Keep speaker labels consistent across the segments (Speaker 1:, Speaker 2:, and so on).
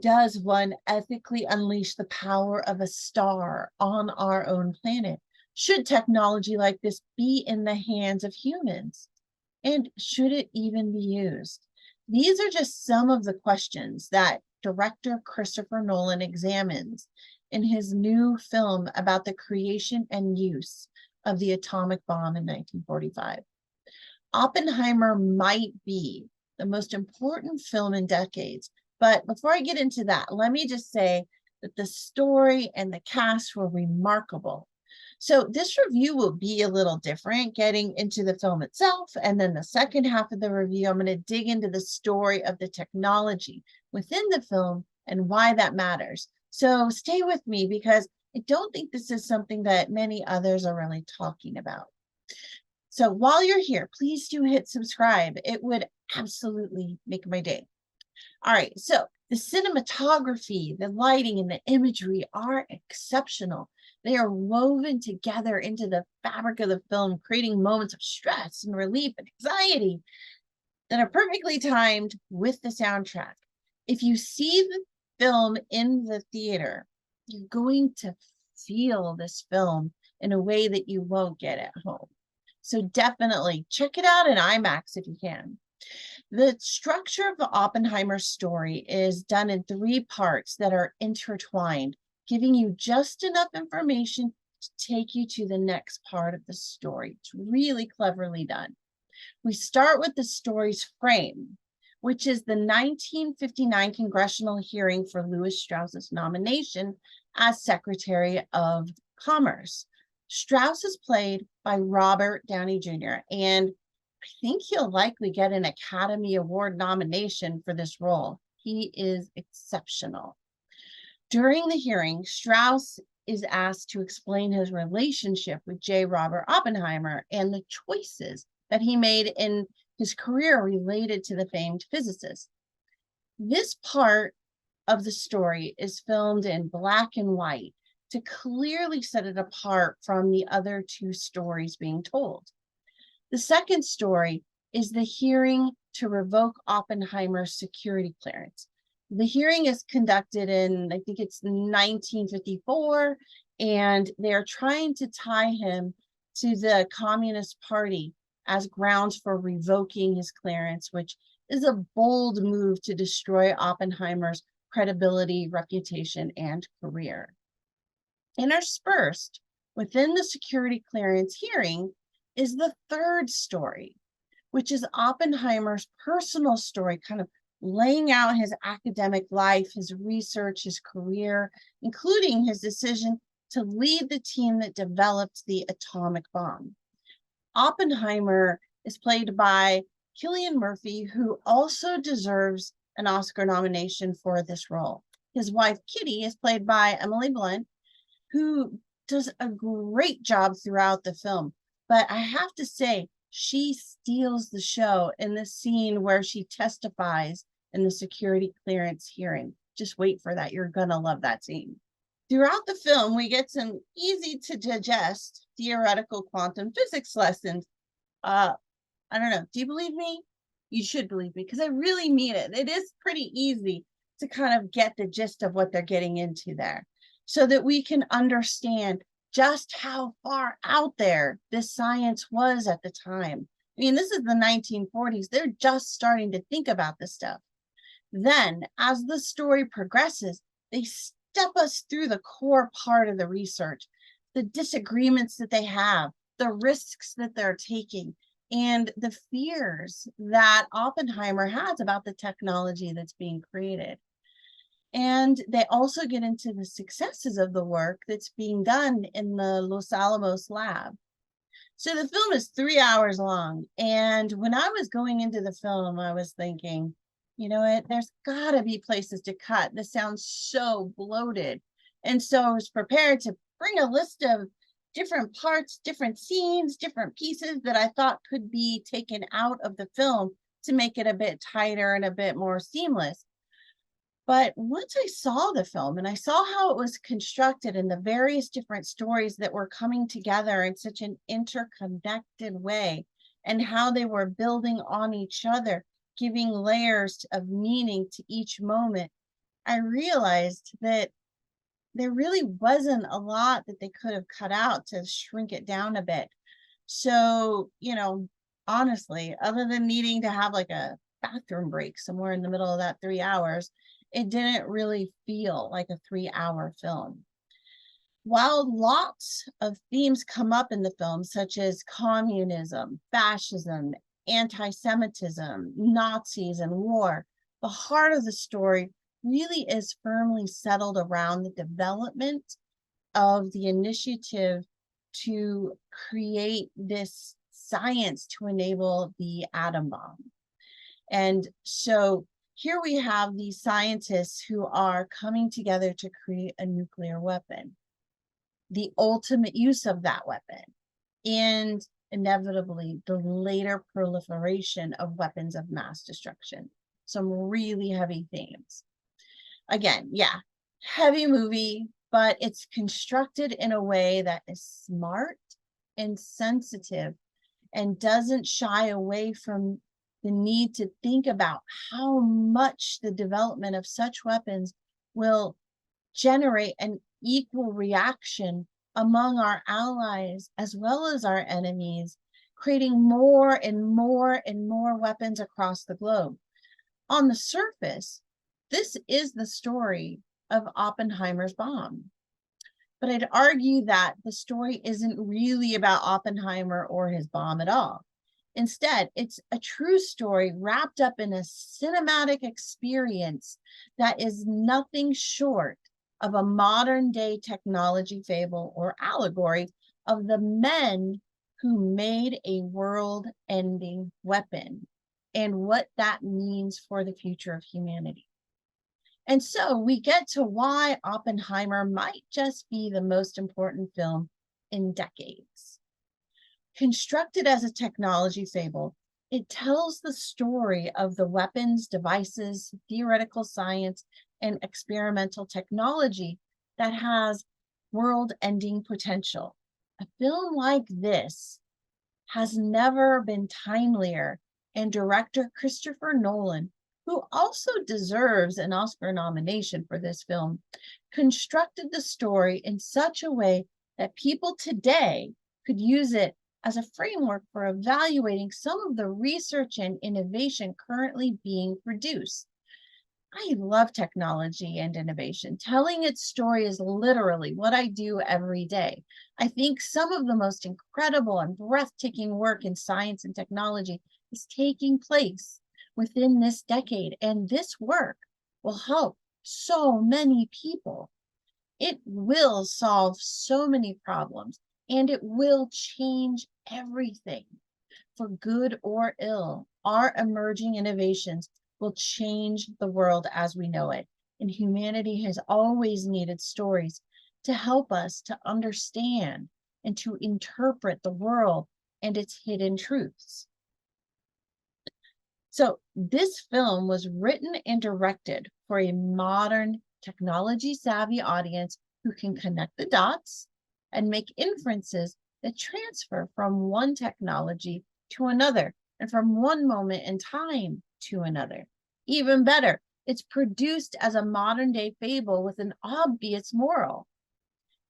Speaker 1: does one ethically unleash the power of a star on our own planet? Should technology like this be in the hands of humans? And should it even be used? These are just some of the questions that director Christopher Nolan examines in his new film about the creation and use of the atomic bomb in 1945. Oppenheimer might be the most important film in decades, but before I get into that, let me just say that the story and the cast were remarkable. So this review will be a little different, getting into the film itself. And then the second half of the review, I'm going to dig into the story of the technology within the film and why that matters. So stay with me because I don't think this is something that many others are really talking about. So while you're here, please do hit subscribe. It would absolutely make my day. All right, so the cinematography, the lighting, and the imagery are exceptional. They are woven together into the fabric of the film, creating moments of stress and relief and anxiety that are perfectly timed with the soundtrack. If you see the film in the theater, you're going to feel this film in a way that you won't get at home. So definitely check it out in IMAX if you can. The structure of the Oppenheimer story is done in 3 parts that are intertwined, giving you just enough information to take you to the next part of the story. It's really cleverly done. We start with the story's frame, which is the 1959 congressional hearing for Louis Strauss's nomination as Secretary of Commerce. Strauss is played by Robert Downey Jr., and I think he'll likely get an Academy Award nomination for this role. He is exceptional. During the hearing, Strauss is asked to explain his relationship with J. Robert Oppenheimer and the choices that he made in his career related to the famed physicist. This part of the story is filmed in black and white to clearly set it apart from the other 2 stories being told. The second story is the hearing to revoke Oppenheimer's security clearance. The hearing is conducted in, I think it's 1954, and they're trying to tie him to the Communist Party as grounds for revoking his clearance, which is a bold move to destroy Oppenheimer's credibility, reputation, and career. Interspersed within the security clearance hearing is the third story, which is Oppenheimer's personal story, kind of laying out his academic life, his research, his career, including his decision to lead the team that developed the atomic bomb. Oppenheimer is played by Cillian Murphy, who also deserves an Oscar nomination for this role. His wife, Kitty, is played by Emily Blunt, who does a great job throughout the film. But I have to say, she steals the show in the scene where she testifies in the security clearance hearing. Just wait for that. You're going to love that scene. Throughout the film, we get some easy to digest theoretical quantum physics lessons. I don't know. Do you believe me? You should believe me because I really mean it. It is pretty easy to kind of get the gist of what they're getting into there so that we can understand just how far out there this science was at the time. I mean, this is the 1940s. They're just starting to think about this stuff. Then, as the story progresses, they step us through the core part of the research, the disagreements that they have, the risks that they're taking, and the fears that Oppenheimer has about the technology that's being created. And they also get into the successes of the work that's being done in the Los Alamos lab. So the film is 3 hours long. And when I was going into the film, I was thinking, you know what, there's got to be places to cut. This sounds so bloated. And so I was prepared to bring a list of different parts, different scenes, different pieces that I thought could be taken out of the film to make it a bit tighter and a bit more seamless. But once I saw the film and I saw how it was constructed and the various different stories that were coming together in such an interconnected way and how they were building on each other, giving layers of meaning to each moment, I realized that there really wasn't a lot that they could have cut out to shrink it down a bit. So, honestly, other than needing to have like a bathroom break somewhere in the middle of that 3 hours, it didn't really feel like a 3 hour film. While lots of themes come up in the film, such as communism, fascism, anti Semitism, Nazis, and war, the heart of the story really is firmly settled around the development of the initiative to create this science to enable the atom bomb. And so here we have these scientists who are coming together to create a nuclear weapon, the ultimate use of that weapon, and inevitably the later proliferation of weapons of mass destruction. Some really heavy themes. Again, yeah, heavy movie, but it's constructed in a way that is smart and sensitive and doesn't shy away from the need to think about how much the development of such weapons will generate an equal reaction among our allies as well as our enemies, creating more and more and more weapons across the globe. On the surface, this is the story of Oppenheimer's bomb. But I'd argue that the story isn't really about Oppenheimer or his bomb at all. Instead, it's a true story wrapped up in a cinematic experience that is nothing short of a modern day technology fable or allegory of the men who made a world ending weapon and what that means for the future of humanity. And so we get to why Oppenheimer might just be the most important film in decades. Constructed as a technology fable, it tells the story of the weapons, devices, theoretical science, and experimental technology that has world-ending potential. A film like this has never been timelier, and director Christopher Nolan, who also deserves an Oscar nomination for this film, constructed the story in such a way that people today could use it as a framework for evaluating some of the research and innovation currently being produced. I love technology and innovation. Telling its story is literally what I do every day. I think some of the most incredible and breathtaking work in science and technology is taking place within this decade, and this work will help so many people. It will solve so many problems, and it will change everything. For good or ill, our emerging innovations will change the world as we know it. And humanity has always needed stories to help us to understand and to interpret the world and its hidden truths. So this film was written and directed for a modern, technology-savvy audience who can connect the dots and make inferences that transfer from one technology to another and from one moment in time to another. Even better, it's produced as a modern-day fable with an obvious moral.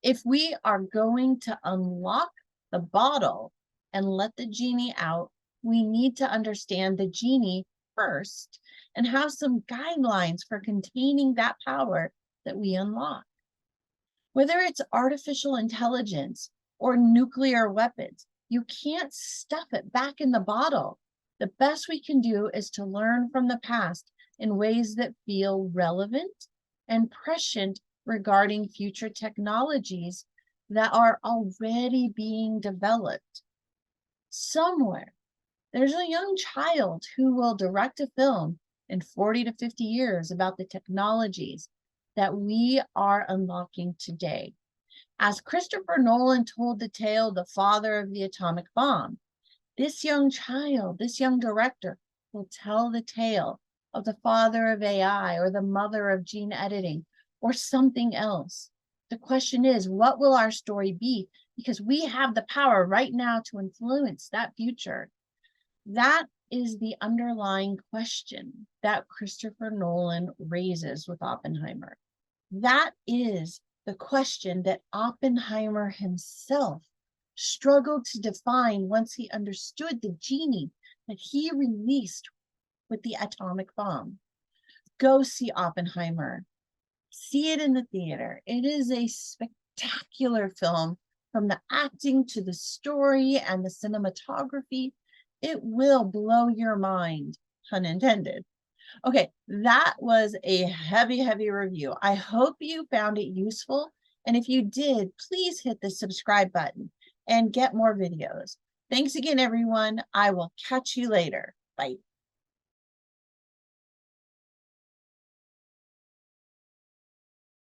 Speaker 1: If we are going to unlock the bottle and let the genie out, we need to understand the genie first and have some guidelines for containing that power that we unlock. Whether it's artificial intelligence or nuclear weapons, you can't stuff it back in the bottle. The best we can do is to learn from the past in ways that feel relevant and prescient regarding future technologies that are already being developed. Somewhere, there's a young child who will direct a film in 40 to 50 years about the technologies that we are unlocking today. As Christopher Nolan told the tale, the father of the atomic bomb, this young child, this young director, will tell the tale of the father of AI or the mother of gene editing or something else. The question is, what will our story be? Because we have the power right now to influence that future. That is the underlying question that Christopher Nolan raises with Oppenheimer. That is the question that Oppenheimer himself struggled to define once he understood the genie that he released with the atomic bomb. Go see Oppenheimer. See it in the theater. It is a spectacular film, from the acting to the story and the cinematography. It will blow your mind, pun intended. Okay, that was a heavy review. I hope you found it useful. And if you did, please hit the subscribe button and get more videos. Thanks again, everyone. I will catch you later. Bye.